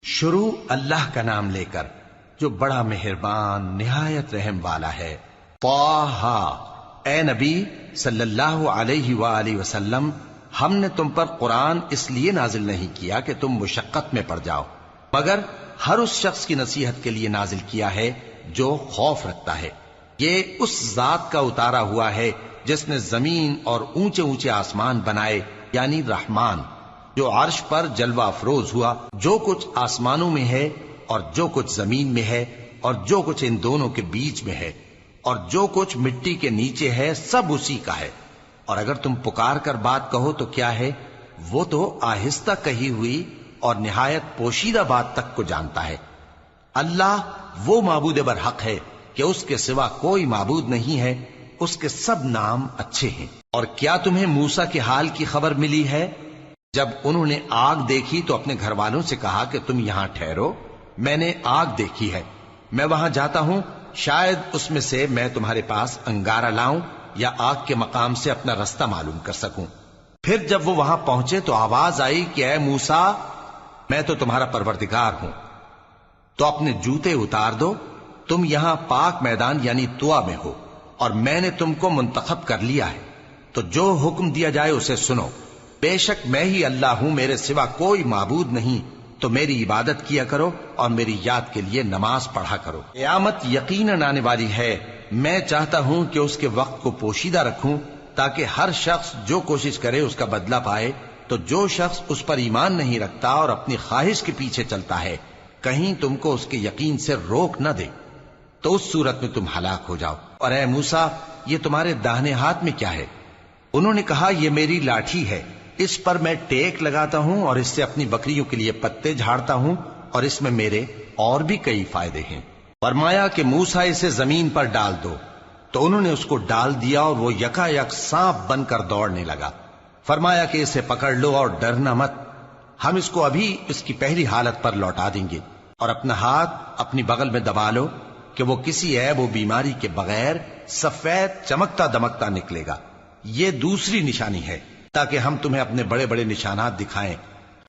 شروع اللہ کا نام لے کر جو بڑا مہربان نہایت رحم والا ہے۔ طٰہٰ، اے نبی صلی اللہ علیہ وآلہ وسلم، ہم نے تم پر قرآن اس لیے نازل نہیں کیا کہ تم مشقت میں پڑ جاؤ، مگر ہر اس شخص کی نصیحت کے لیے نازل کیا ہے جو خوف رکھتا ہے۔ یہ اس ذات کا اتارا ہوا ہے جس نے زمین اور اونچے اونچے آسمان بنائے، یعنی رحمان، جو عرش پر جلوہ افروز ہوا۔ جو کچھ آسمانوں میں ہے اور جو کچھ زمین میں ہے اور جو کچھ ان دونوں کے بیچ میں ہے اور جو کچھ مٹی کے نیچے ہے، سب اسی کا ہے۔ اور اگر تم پکار کر بات کہو تو کیا ہے، وہ تو آہستہ کہی ہوئی اور نہایت پوشیدہ بات تک کو جانتا ہے۔ اللہ وہ معبود برحق ہے کہ اس کے سوا کوئی معبود نہیں ہے، اس کے سب نام اچھے ہیں۔ اور کیا تمہیں موسیٰ کے حال کی خبر ملی ہے؟ جب انہوں نے آگ دیکھی تو اپنے گھر والوں سے کہا کہ تم یہاں ٹھہرو، میں نے آگ دیکھی ہے، میں وہاں جاتا ہوں، شاید اس میں سے میں تمہارے پاس انگارہ لاؤں یا آگ کے مقام سے اپنا رستہ معلوم کر سکوں۔ پھر جب وہ وہاں پہنچے تو آواز آئی کہ اے موسیٰ، میں تو تمہارا پروردگار ہوں، تو اپنے جوتے اتار دو، تم یہاں پاک میدان یعنی طویٰ میں ہو، اور میں نے تم کو منتخب کر لیا ہے، تو جو حکم دیا جائے اسے سنو۔ بے شک میں ہی اللہ ہوں، میرے سوا کوئی معبود نہیں، تو میری عبادت کیا کرو اور میری یاد کے لیے نماز پڑھا کرو۔ قیامت یقیناً آنے والی ہے، میں چاہتا ہوں کہ اس کے وقت کو پوشیدہ رکھوں تاکہ ہر شخص جو کوشش کرے اس کا بدلہ پائے۔ تو جو شخص اس پر ایمان نہیں رکھتا اور اپنی خواہش کے پیچھے چلتا ہے، کہیں تم کو اس کے یقین سے روک نہ دے، تو اس صورت میں تم ہلاک ہو جاؤ۔ اور اے موسیٰ، یہ تمہارے داہنے ہاتھ میں کیا ہے؟ انہوں نے کہا، یہ میری لاٹھی ہے، اس پر میں ٹیک لگاتا ہوں اور اس سے اپنی بکریوں کے لیے پتے جھاڑتا ہوں، اور اس میں میرے اور بھی کئی فائدے ہیں۔ فرمایا کہ موسیٰ اسے زمین پر ڈال دو، تو انہوں نے اس کو ڈال دیا اور وہ یکا یک سانپ بن کر دوڑنے لگا۔ فرمایا کہ اسے پکڑ لو اور ڈرنا مت، ہم اس کو ابھی اس کی پہلی حالت پر لوٹا دیں گے، اور اپنا ہاتھ اپنی بغل میں دبا لو کہ وہ کسی عیب و بیماری کے بغیر سفید چمکتا دمکتا نکلے گا۔ یہ دوسری نشانی ہے تاکہ ہم تمہیں اپنے بڑے بڑے نشانات دکھائیں۔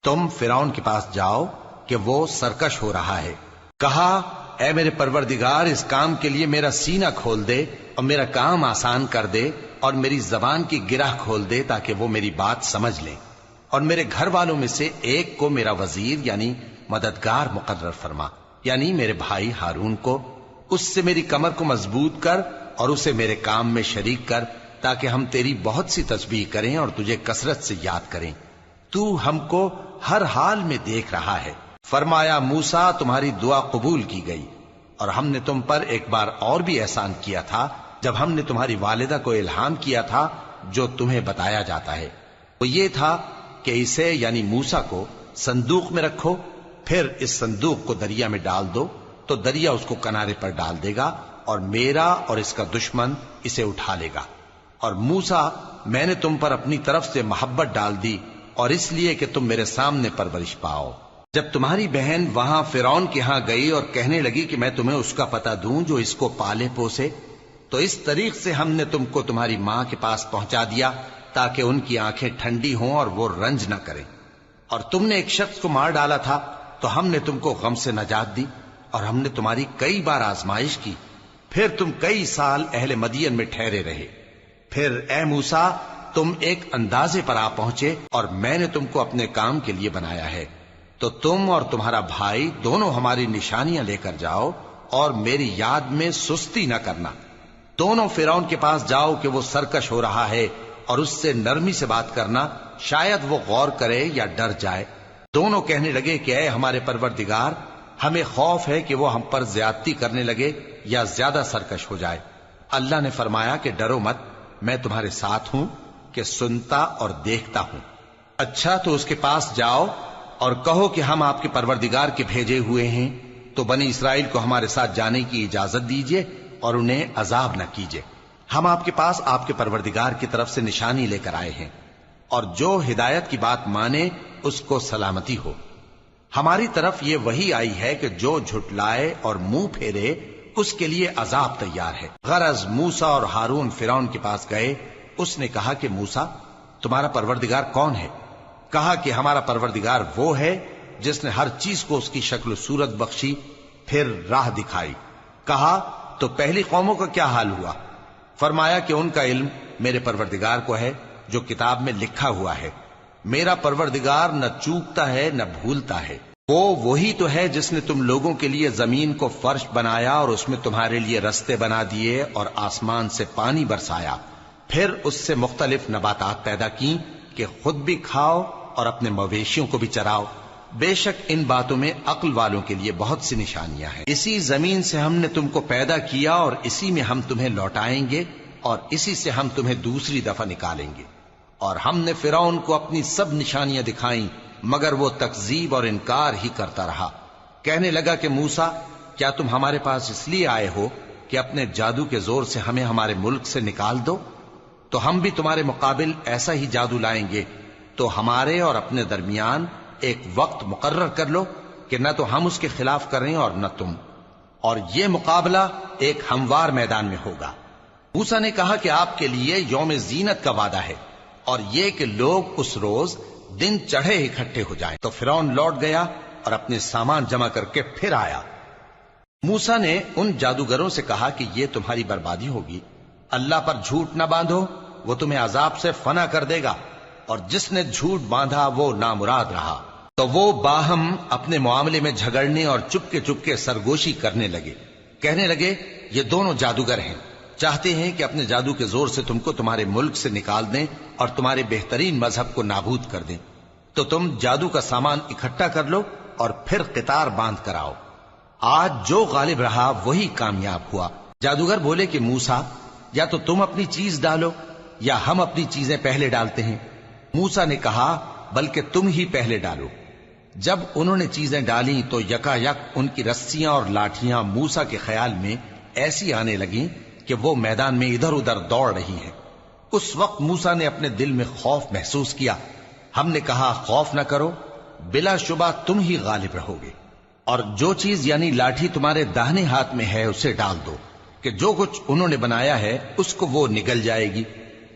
تم فرعون کے پاس جاؤ کہ وہ سرکش ہو رہا ہے۔ کہا، اے میرے پروردگار، اس کام کے لیے میرا سینہ کھول دے اور میرا کام آسان کر دے، اور میری زبان کی گرہ کھول دے تاکہ وہ میری بات سمجھ لیں، اور میرے گھر والوں میں سے ایک کو میرا وزیر یعنی مددگار مقرر فرما، یعنی میرے بھائی ہارون کو۔ اس سے میری کمر کو مضبوط کر اور اسے میرے کام میں شریک کر، تاکہ ہم تیری بہت سی تسبیح کریں اور تجھے کثرت سے یاد کریں، تو ہم کو ہر حال میں دیکھ رہا ہے۔ فرمایا، موسیٰ، تمہاری دعا قبول کی گئی، اور ہم نے تم پر ایک بار اور بھی احسان کیا تھا جب ہم نے تمہاری والدہ کو الہام کیا تھا جو تمہیں بتایا جاتا ہے۔ وہ یہ تھا کہ اسے یعنی موسیٰ کو صندوق میں رکھو، پھر اس صندوق کو دریا میں ڈال دو، تو دریا اس کو کنارے پر ڈال دے گا، اور میرا اور اس کا دشمن اسے اٹھا لے گا۔ اور موسیٰ، میں نے تم پر اپنی طرف سے محبت ڈال دی، اور اس لیے کہ تم میرے سامنے پرورش پاؤ۔ جب تمہاری بہن وہاں فرعون کے ہاں گئی اور کہنے لگی کہ میں تمہیں اس کا پتہ دوں جو اس کو پالے پوسے، تو اس طریق سے ہم نے تم کو تمہاری ماں کے پاس پہنچا دیا تاکہ ان کی آنکھیں ٹھنڈی ہوں اور وہ رنج نہ کریں۔ اور تم نے ایک شخص کو مار ڈالا تھا تو ہم نے تم کو غم سے نجات دی، اور ہم نے تمہاری کئی بار آزمائش کی، پھر تم کئی سال اہل مدین میں ٹھہرے رہے۔ پھر اے موسیٰ، تم ایک اندازے پر آ پہنچے اور میں نے تم کو اپنے کام کے لیے بنایا ہے، تو تم اور تمہارا بھائی دونوں ہماری نشانیاں لے کر جاؤ اور میری یاد میں سستی نہ کرنا۔ دونوں فرعون کے پاس جاؤ کہ وہ سرکش ہو رہا ہے، اور اس سے نرمی سے بات کرنا، شاید وہ غور کرے یا ڈر جائے۔ دونوں کہنے لگے کہ اے ہمارے پروردگار، ہمیں خوف ہے کہ وہ ہم پر زیادتی کرنے لگے یا زیادہ سرکش ہو جائے۔ اللہ نے فرمایا کہ ڈرو مت، میں تمہارے ساتھ ہوں کہ سنتا اور دیکھتا ہوں۔ اچھا، تو اس کے پاس جاؤ اور کہو کہ ہم آپ کے پروردگار کے بھیجے ہوئے ہیں، تو بنی اسرائیل کو ہمارے ساتھ جانے کی اجازت دیجیے اور انہیں عذاب نہ کیجیے۔ ہم آپ کے پاس آپ کے پروردگار کی طرف سے نشانی لے کر آئے ہیں، اور جو ہدایت کی بات مانے اس کو سلامتی ہو۔ ہماری طرف یہ وحی آئی ہے کہ جو جھٹلائے اور منہ پھیرے اس کے لیے عذاب تیار ہے۔ غرض موسیٰ اور ہارون فرعون کے پاس گئے، اس نے کہا کہ موسیٰ، تمہارا پروردگار کون ہے؟ کہا کہ ہمارا پروردگار وہ ہے جس نے ہر چیز کو اس کی شکل و صورت بخشی، پھر راہ دکھائی۔ کہا تو پہلی قوموں کا کیا حال ہوا؟ فرمایا کہ ان کا علم میرے پروردگار کو ہے جو کتاب میں لکھا ہوا ہے۔ میرا پروردگار نہ چوکتا ہے نہ بھولتا ہے۔ وہ وہی تو ہے جس نے تم لوگوں کے لیے زمین کو فرش بنایا اور اس میں تمہارے لیے رستے بنا دیے اور آسمان سے پانی برسایا، پھر اس سے مختلف نباتات پیدا کی کہ خود بھی کھاؤ اور اپنے مویشیوں کو بھی چراؤ۔ بے شک ان باتوں میں عقل والوں کے لیے بہت سی نشانیاں ہیں۔ اسی زمین سے ہم نے تم کو پیدا کیا اور اسی میں ہم تمہیں لوٹائیں گے اور اسی سے ہم تمہیں دوسری دفعہ نکالیں گے۔ اور ہم نے فرعون کو اپنی سب نشانیاں دکھائیں، مگر وہ تکذیب اور انکار ہی کرتا رہا۔ کہنے لگا کہ موسیٰ، کیا تم ہمارے پاس اس لیے آئے ہو کہ اپنے جادو کے زور سے ہمیں ہمارے ملک سے نکال دو؟ تو ہم بھی تمہارے مقابل ایسا ہی جادو لائیں گے، تو ہمارے اور اپنے درمیان ایک وقت مقرر کر لو کہ نہ تو ہم اس کے خلاف کریں اور نہ تم، اور یہ مقابلہ ایک ہموار میدان میں ہوگا۔ موسیٰ نے کہا کہ آپ کے لیے یوم زینت کا وعدہ ہے، اور یہ کہ لوگ اس روز دن چڑھے اکٹھے ہو جائیں۔ تو فرعون لوٹ گیا اور اپنے سامان جمع کر کے پھر آیا۔ موسیٰ نے ان جادوگروں سے کہا کہ یہ تمہاری بربادی ہوگی، اللہ پر جھوٹ نہ باندھو، وہ تمہیں عذاب سے فنا کر دے گا، اور جس نے جھوٹ باندھا وہ نامراد رہا۔ تو وہ باہم اپنے معاملے میں جھگڑنے اور چپکے سرگوشی کرنے لگے۔ کہنے لگے یہ دونوں جادوگر ہیں، چاہتے ہیں کہ اپنے جادو کے زور سے تم کو تمہارے ملک سے نکال دیں اور تمہارے بہترین مذہب کو نابود کر دیں۔ تو تم جادو کا سامان اکٹھا کر لو اور پھر قطار باندھ کر آؤ۔ آج جو غالب رہا وہی کامیاب ہوا۔ جادوگر بولے کہ موسیٰ، یا تو تم اپنی چیز ڈالو یا ہم اپنی چیزیں پہلے ڈالتے ہیں۔ موسیٰ نے کہا بلکہ تم ہی پہلے ڈالو۔ جب انہوں نے چیزیں ڈالیں تو یکا یک ان کی رسیاں اور لاٹھیاں موسیٰ کے خیال میں ایسی آنے لگیں کہ وہ میدان میں ادھر ادھر دوڑ رہی ہیں۔ اس وقت موسیٰ نے اپنے دل میں خوف محسوس کیا۔ ہم نے کہا خوف نہ کرو، بلا شبہ تم ہی غالب رہو گے، اور جو چیز یعنی لاٹھی تمہارے داہنے ہاتھ میں ہے اسے ڈال دو کہ جو کچھ انہوں نے بنایا ہے اس کو وہ نگل جائے گی۔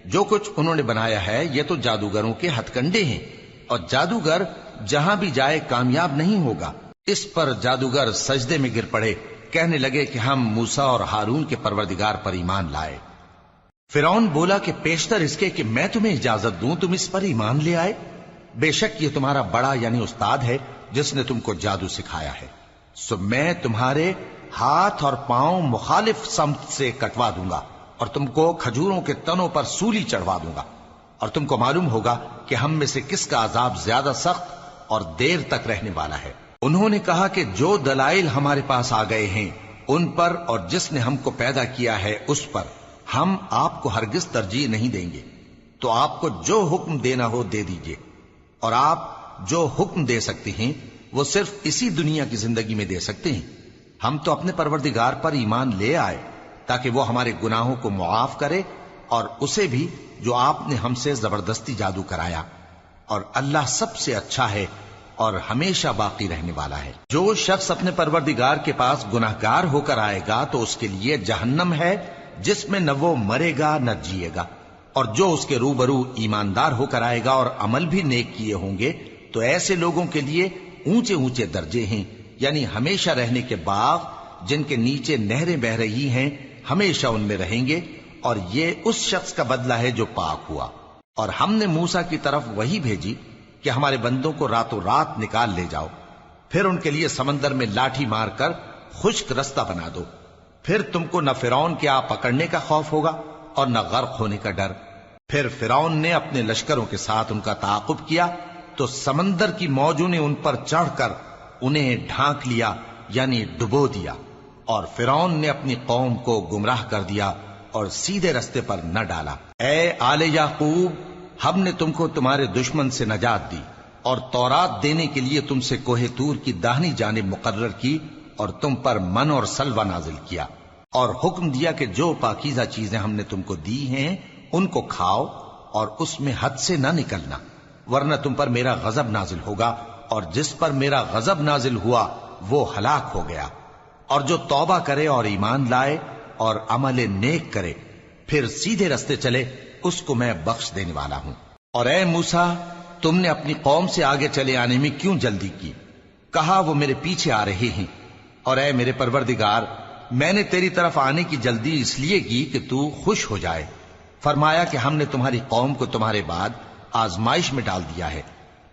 جو کچھ انہوں نے بنایا ہے یہ تو جادوگروں کے ہتھ کنڈے ہیں، اور جادوگر جہاں بھی جائے کامیاب نہیں ہوگا۔ اس پر جادوگر سجدے میں گر پڑے، کہنے لگے کہ ہم موسیٰ اور ہارون کے پروردگار پر ایمان لائے۔ فرعون بولا کہ پیشتر اس کے کہ میں تمہیں اجازت دوں تم اس پر ایمان لے آئے، بے شک یہ تمہارا بڑا یعنی استاد ہے جس نے تم کو جادو سکھایا ہے، سو میں تمہارے ہاتھ اور پاؤں مخالف سمت سے کٹوا دوں گا اور تم کو کھجوروں کے تنوں پر سولی چڑھوا دوں گا، اور تم کو معلوم ہوگا کہ ہم میں سے کس کا عذاب زیادہ سخت اور دیر تک رہنے والا ہے۔ انہوں نے کہا کہ جو دلائل ہمارے پاس آ گئے ہیں ان پر اور جس نے ہم کو پیدا کیا ہے اس پر ہم آپ کو ہرگز ترجیح نہیں دیں گے، تو آپ کو جو حکم دینا ہو دے دیجئے، اور آپ جو حکم دے سکتے ہیں وہ صرف اسی دنیا کی زندگی میں دے سکتے ہیں۔ ہم تو اپنے پروردگار پر ایمان لے آئے تاکہ وہ ہمارے گناہوں کو معاف کرے، اور اسے بھی جو آپ نے ہم سے زبردستی جادو کرایا، اور اللہ سب سے اچھا ہے اور ہمیشہ باقی رہنے والا ہے۔ جو شخص اپنے پروردگار کے پاس گناہگار ہو کر آئے گا تو اس کے لیے جہنم ہے جس میں نہ وہ مرے گا نہ جیے گا، اور جو اس کے روبرو ایماندار ہو کر آئے گا اور عمل بھی نیک کیے ہوں گے تو ایسے لوگوں کے لیے اونچے اونچے درجے ہیں، یعنی ہمیشہ رہنے کے باغ جن کے نیچے نہریں بہ رہی ہیں، ہمیشہ ان میں رہیں گے، اور یہ اس شخص کا بدلہ ہے جو پاک ہوا۔ اور ہم نے موسیٰ کی طرف وہی بھیجی کہ ہمارے بندوں کو راتوں رات نکال لے جاؤ، پھر ان کے لیے سمندر میں لاٹھی مار کر خشک رستہ بنا دو، پھر تم کو نہ فرعون کے آ پکڑنے کا خوف ہوگا اور نہ غرق ہونے کا ڈر۔ پھر فرعون نے اپنے لشکروں کے ساتھ ان کا تعاقب کیا تو سمندر کی موجوں نے ان پر چڑھ کر انہیں ڈھانک لیا یعنی ڈبو دیا، اور فرعون نے اپنی قوم کو گمراہ کر دیا اور سیدھے رستے پر نہ ڈالا۔ اے آل یعقوب، ہم نے تم کو تمہارے دشمن سے نجات دی اور تورات دینے کے لیے تم سے کوہ طور کی داہنی جانب مقرر کی، اور تم پر من اور سلوہ نازل کیا، اور حکم دیا کہ جو پاکیزہ چیزیں ہم نے تم کو دی ہیں ان کو کھاؤ اور اس میں حد سے نہ نکلنا، ورنہ تم پر میرا غضب نازل ہوگا، اور جس پر میرا غضب نازل ہوا وہ ہلاک ہو گیا۔ اور جو توبہ کرے اور ایمان لائے اور عمل نیک کرے پھر سیدھے رستے چلے اس کو میں بخش دینے والا ہوں۔ اور اے موسیٰ، تم نے اپنی قوم سے آگے چلے آنے میں کیوں جلدی کی؟ کہا وہ میرے پیچھے آ رہے ہیں، اور اے میرے پروردگار میں نے تیری طرف آنے کی جلدی اس لیے کی کہ تو خوش ہو جائے۔ فرمایا کہ ہم نے تمہاری قوم کو تمہارے بعد آزمائش میں ڈال دیا ہے،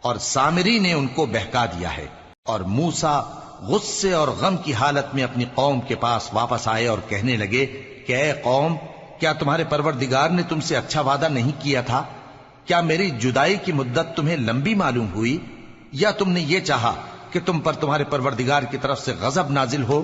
اور سامری نے ان کو بہکا دیا ہے۔ اور موسیٰ غصے اور غم کی حالت میں اپنی قوم کے پاس واپس آئے اور کہنے لگے کہ اے قوم، کیا تمہارے پروردگار نے تم سے اچھا وعدہ نہیں کیا تھا؟ کیا میری جدائی کی مدت تمہیں لمبی معلوم ہوئی، یا تم نے یہ چاہا کہ تم پر تمہارے پروردگار کی طرف سے غضب نازل ہو،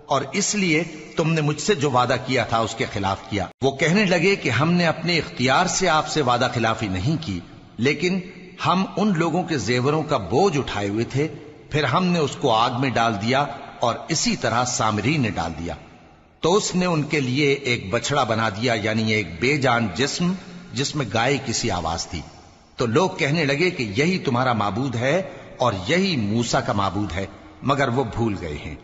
اور اس لیے تم نے مجھ سے جو وعدہ کیا تھا اس کے خلاف کیا؟ وہ کہنے لگے کہ ہم نے اپنے اختیار سے آپ سے وعدہ خلافی نہیں کی، لیکن ہم ان لوگوں کے زیوروں کا بوجھ اٹھائے ہوئے تھے، پھر ہم نے اس کو آگ میں ڈال دیا، اور اسی طرح سامری نے ڈال دیا۔ تو اس نے ان کے لیے ایک بچڑا بنا دیا، یعنی ایک بے جان جسم جس میں گائے کسی آواز تھی۔ تو لوگ کہنے لگے کہ یہی تمہارا معبود ہے اور یہی موسیٰ کا معبود ہے، مگر وہ بھول گئے ہیں۔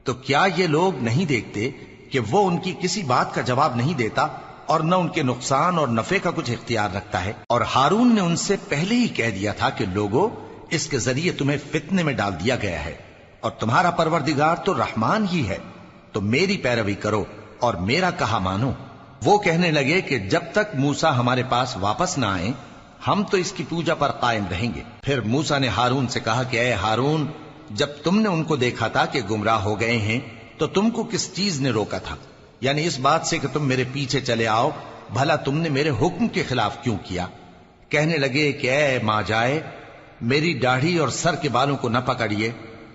تو کیا یہ لوگ نہیں دیکھتے کہ وہ ان کی کسی بات کا جواب نہیں دیتا، اور نہ ان کے نقصان اور نفع کا کچھ اختیار رکھتا ہے؟ اور ہارون نے ان سے پہلے ہی کہہ دیا تھا کہ لوگوں، اس کے ذریعے تمہیں فتنے میں ڈال دیا گیا ہے، اور تمہارا پروردگار تو رحمان ہی ہے، تو میری پیروی کرو اور میرا کہا مانو۔ وہ کہنے لگے کہ جب تک موسیٰ ہمارے پاس واپس نہ آئیں ہم تو اس کی پوجا پر قائم رہیں گے۔ پھر موسیٰ نے ہارون سے کہا کہ اے ہارون، جب تم نے ان کو دیکھا تھا کہ گمراہ ہو گئے ہیں تو تم کو کس چیز نے روکا تھا؟ یعنی اس بات سے کہ تم میرے پیچھے چلے آؤ، بھلا تم نے میرے حکم کے خلاف کیوں کیا؟ کہنے لگے کہ اے ماں جائے، میری داڑھی اور سر کے بالوں کو نہ پکڑیے،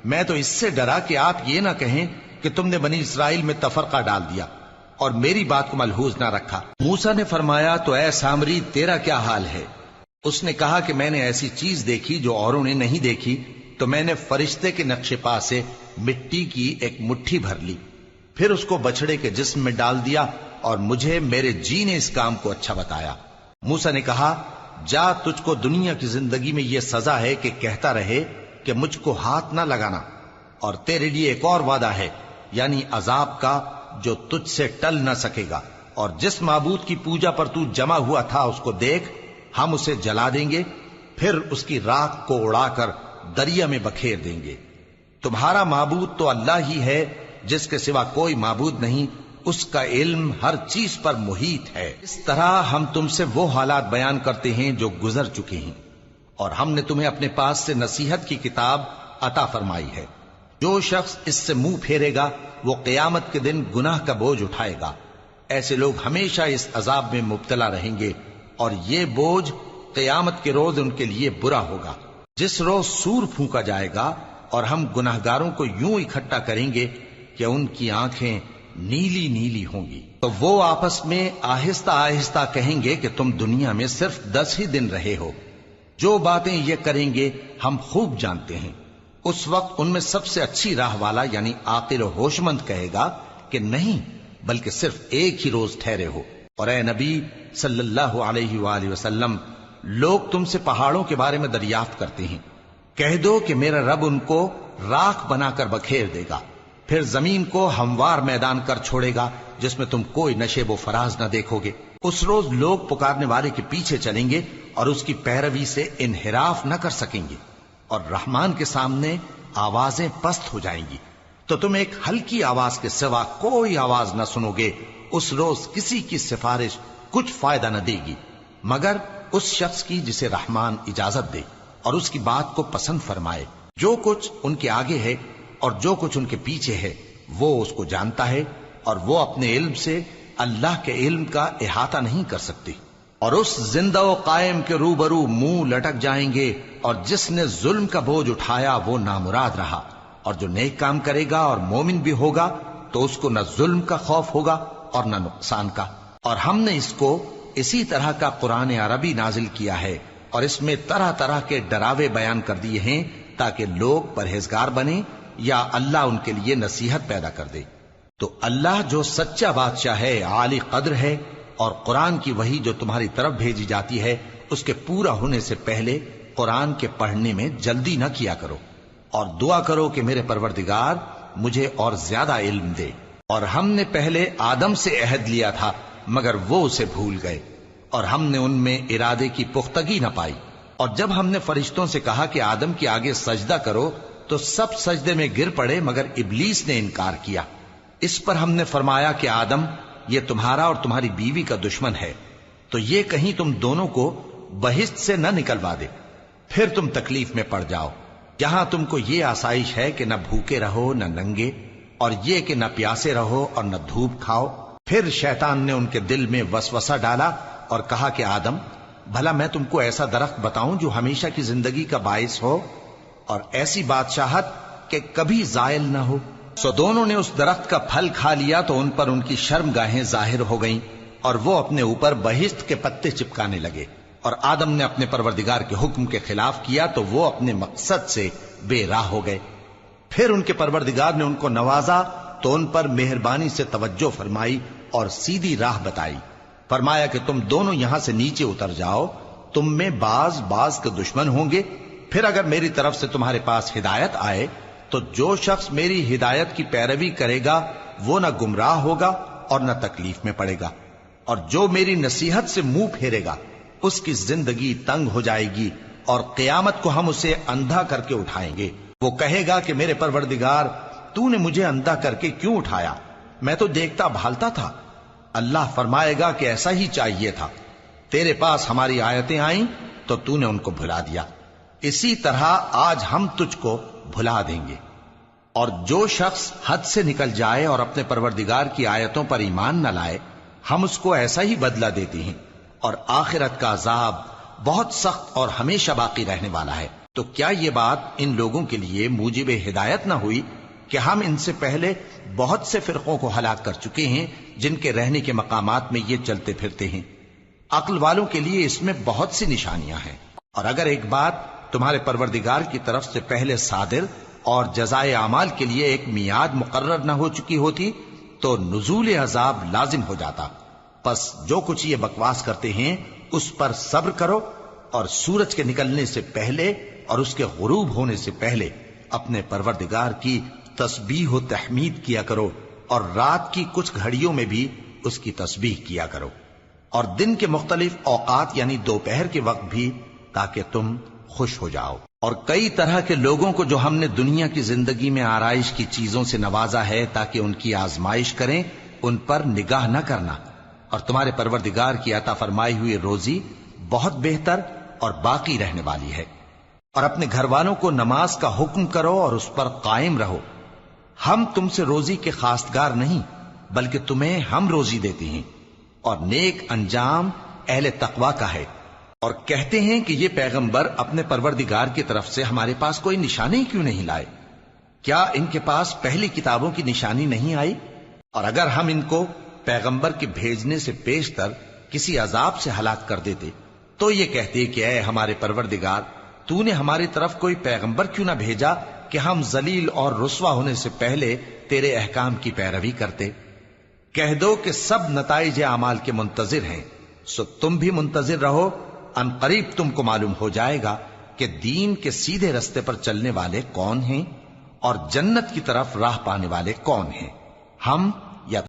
میں تو اس سے ڈرا کہ آپ یہ نہ کہیں کہ تم نے بنی اسرائیل میں تفرقہ ڈال دیا اور میری بات کو ملحوظ نہ رکھا۔ موسیٰ نے فرمایا تو اے سامری تیرا کیا حال ہے؟ اس نے کہا کہ میں نے ایسی چیز دیکھی جو اوروں نے نہیں دیکھی، تو میں نے فرشتے کے نقش پا سے مٹی کی ایک مٹھی بھر لی، پھر اس کو بچڑے کے جسم میں ڈال دیا، اور مجھے میرے جی نے اس کام کو اچھا بتایا۔ موسیٰ نے کہا جا، تجھ کو دنیا کی زندگی میں یہ سزا ہے کہ کہتا رہے کہ مجھ کو ہاتھ نہ لگانا، اور تیرے لیے ایک اور وعدہ ہے، یعنی عذاب کا جو تجھ سے ٹل نہ سکے گا، اور جس معبود کی پوجا پر تو جمع ہوا تھا اس کو دیکھ، ہم اسے جلا دیں گے، پھر اس کی راکھ کو اڑا کر دریا میں بکھیر دیں گے۔ تمہارا معبود تو اللہ ہی ہے، جس کے سوا کوئی معبود نہیں، اس کا علم ہر چیز پر محیط ہے۔ اس طرح ہم تم سے وہ حالات بیان کرتے ہیں جو گزر چکے ہیں، اور ہم نے تمہیں اپنے پاس سے نصیحت کی کتاب عطا فرمائی ہے۔ جو شخص اس سے منہ پھیرے گا وہ قیامت کے دن گناہ کا بوجھ اٹھائے گا۔ ایسے لوگ ہمیشہ اس عذاب میں مبتلا رہیں گے، اور یہ بوجھ قیامت کے روز ان کے لیے برا ہوگا، جس روز سور پھونکا جائے گا، اور ہم گناہگاروں کو یوں اکٹھا کریں گے کہ ان کی آنکھیں نیلی نیلی ہوں گی۔ تو وہ آپس میں آہستہ آہستہ کہیں گے کہ تم دنیا میں صرف 10 ہی دن رہے ہو، جو باتیں یہ کریں گے ہم خوب جانتے ہیں۔ اس وقت ان میں سب سے اچھی راہ والا یعنی عاقل و ہوش مند کہے گا کہ نہیں، بلکہ صرف ایک ہی روز ٹھہرے ہو۔ اور اے نبی صلی اللہ علیہ وآلہ وسلم، لوگ تم سے پہاڑوں کے بارے میں دریافت کرتے ہیں، کہہ دو کہ میرا رب ان کو راکھ بنا کر بکھیر دے گا، پھر زمین کو ہموار میدان کر چھوڑے گا جس میں تم کوئی نشیب و فراز نہ دیکھو گے۔ اس روز لوگ پکارنے والے کے پیچھے چلیں گے اور اس کی پیروی سے انحراف نہ کر سکیں گے، اور رحمان کے سامنے آوازیں پست ہو جائیں گی، تو تم ایک ہلکی آواز کے سوا کوئی آواز نہ سنو گے۔ اس روز کسی کی سفارش کچھ فائدہ نہ دے گی مگر اس شخص کی جسے رحمان اجازت دے اور اس کی بات کو پسند فرمائے۔ جو کچھ ان کے آگے ہے اور جو کچھ ان کے پیچھے ہے وہ اس کو جانتا ہے، اور وہ اپنے علم سے اللہ کے علم کا احاطہ نہیں کر سکتی۔ اور اس زندہ و قائم کے روبرو منہ لٹک جائیں گے، اور جس نے ظلم کا بوجھ اٹھایا وہ نامراد رہا، اور جو نیک کام کرے گا اور مومن بھی ہوگا تو اس کو نہ ظلم کا خوف ہوگا اور نہ نقصان کا۔ اور ہم نے اس کو اسی طرح کا قرآن عربی نازل کیا ہے، اور اس میں طرح طرح کے ڈراوے بیان کر دیے ہیں تاکہ لوگ پرہیزگار بنیں یا اللہ ان کے لیے نصیحت پیدا کر دے۔ تو اللہ جو سچا بادشاہ ہے، عالی قدر ہے، اور قرآن کی وحی جو تمہاری طرف بھیجی جاتی ہے اس کے پورا ہونے سے پہلے قرآن کے پڑھنے میں جلدی نہ کیا کرو، اور دعا کرو کہ میرے پروردگار مجھے اور زیادہ علم دے۔ اور ہم نے پہلے آدم سے عہد لیا تھا مگر وہ اسے بھول گئے، اور ہم نے ان میں ارادے کی پختگی نہ پائی۔ اور جب ہم نے فرشتوں سے کہا کہ آدم کے آگے سجدہ کرو تو تو سب سجدے میں گر پڑے مگر ابلیس نے انکار کیا۔ اس پر ہم نے فرمایا کہ آدم، یہ تمہارا اور تمہاری بیوی کا دشمن ہے، تو یہ کہیں تم دونوں کو بہشت سے نہ نکلوا دے، پھر تم تکلیف میں پڑ جاؤ۔ یہاں تم کو یہ آسائش ہے کہ نہ بھوکے رہو نہ ننگے، اور یہ کہ نہ پیاسے رہو اور نہ دھوپ کھاؤ۔ پھر شیطان نے ان کے دل میں وسوسہ ڈالا اور کہا کہ آدم، بھلا میں تم کو ایسا درخت بتاؤں جو ہمیشہ کی زندگی کا باعث ہو اور ایسی بادشاہت کہ کبھی زائل نہ ہو؟ سو دونوں نے اس درخت کا پھل کھا لیا تو ان پر ان کی شرم گاہیں ظاہر ہو گئیں اور وہ اپنے اوپر بہشت کے پتے چپکانے لگے، اور آدم نے اپنے پروردگار کے حکم کے خلاف کیا تو وہ اپنے مقصد سے بے راہ ہو گئے۔ پھر ان کے پروردگار نے ان کو نوازا تو ان پر مہربانی سے توجہ فرمائی اور سیدھی راہ بتائی۔ فرمایا کہ تم دونوں یہاں سے نیچے اتر جاؤ، تم میں بعض کے دشمن ہوں گے، پھر اگر میری طرف سے تمہارے پاس ہدایت آئے تو جو شخص میری ہدایت کی پیروی کرے گا وہ نہ گمراہ ہوگا اور نہ تکلیف میں پڑے گا، اور جو میری نصیحت سے منہ پھیرے گا اس کی زندگی تنگ ہو جائے گی، اور قیامت کو ہم اسے اندھا کر کے اٹھائیں گے۔ وہ کہے گا کہ میرے پروردگار، تو نے مجھے اندھا کر کے کیوں اٹھایا؟ میں تو دیکھتا بھالتا تھا۔ اللہ فرمائے گا کہ ایسا ہی چاہیے تھا، تیرے پاس ہماری آیتیں آئیں تو تو نے ان کو بھلا دیا، اسی طرح آج ہم تجھ کو بھلا دیں گے۔ اور جو شخص حد سے نکل جائے اور اپنے پروردگار کی آیتوں پر ایمان نہ لائے، ہم اس کو ایسا ہی بدلہ دیتے ہیں، اور آخرت کا عذاب بہت سخت اور ہمیشہ باقی رہنے والا ہے۔ تو کیا یہ بات ان لوگوں کے لیے موجب ہدایت نہ ہوئی کہ ہم ان سے پہلے بہت سے فرقوں کو ہلاک کر چکے ہیں جن کے رہنے کے مقامات میں یہ چلتے پھرتے ہیں؟ عقل والوں کے لیے اس میں بہت سی نشانیاں ہیں۔ اور اگر ایک بات تمہارے پروردگار کی طرف سے پہلے صادر اور جزائے اعمال کے لیے ایک میعاد مقرر نہ ہو چکی ہوتی تو نزول عذاب لازم ہو جاتا۔ پس جو کچھ یہ بکواس کرتے ہیں اس پر صبر کرو، اور سورج کے نکلنے سے پہلے اور اس کے غروب ہونے سے پہلے اپنے پروردگار کی تسبیح و تحمید کیا کرو، اور رات کی کچھ گھڑیوں میں بھی اس کی تسبیح کیا کرو، اور دن کے مختلف اوقات یعنی دوپہر کے وقت بھی، تاکہ تم خوش ہو جاؤ۔ اور کئی طرح کے لوگوں کو جو ہم نے دنیا کی زندگی میں آرائش کی چیزوں سے نوازا ہے تاکہ ان کی آزمائش کریں، ان پر نگاہ نہ کرنا، اور تمہارے پروردگار کی عطا فرمائی ہوئی روزی بہت بہتر اور باقی رہنے والی ہے۔ اور اپنے گھر والوں کو نماز کا حکم کرو اور اس پر قائم رہو۔ ہم تم سے روزی کے خواستگار نہیں، بلکہ تمہیں ہم روزی دیتے ہیں، اور نیک انجام اہل تقوی کا ہے۔ اور کہتے ہیں کہ یہ پیغمبر اپنے پروردگار کی طرف سے ہمارے پاس کوئی نشانی کیوں نہیں لائے؟ کیا ان کے پاس پہلی کتابوں کی نشانی نہیں آئی؟ اور اگر ہم ان کو پیغمبر کے بھیجنے سے پیشتر کسی عذاب سے ہلاک کر دیتے تو یہ کہتے کہ اے ہمارے پروردگار، تو نے ہماری طرف کوئی پیغمبر کیوں نہ بھیجا کہ ہم ذلیل اور رسوا ہونے سے پہلے تیرے احکام کی پیروی کرتے۔ کہہ دو کہ سب نتائج اعمال کے منتظر ہیں، سو تم بھی منتظر رہو، ان قریب تم کو معلوم ہو جائے گا کہ دین کے سیدھے رستے پر چلنے والے کون ہیں اور جنت کی طرف راہ پانے والے کون ہیں۔ ہم